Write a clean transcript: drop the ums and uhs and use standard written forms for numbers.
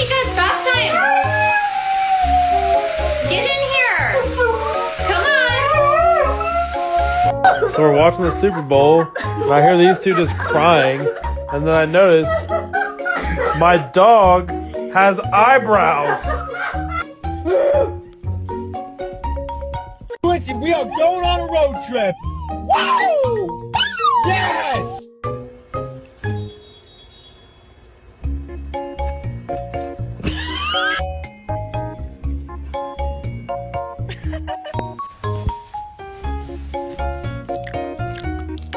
you guys, bath time. Get in here. Come on. So we're watching the Super Bowl, and I hear these two just crying, and then I notice my dog has eyebrows. Quincy, we are going on a road trip. Woo! Yeah!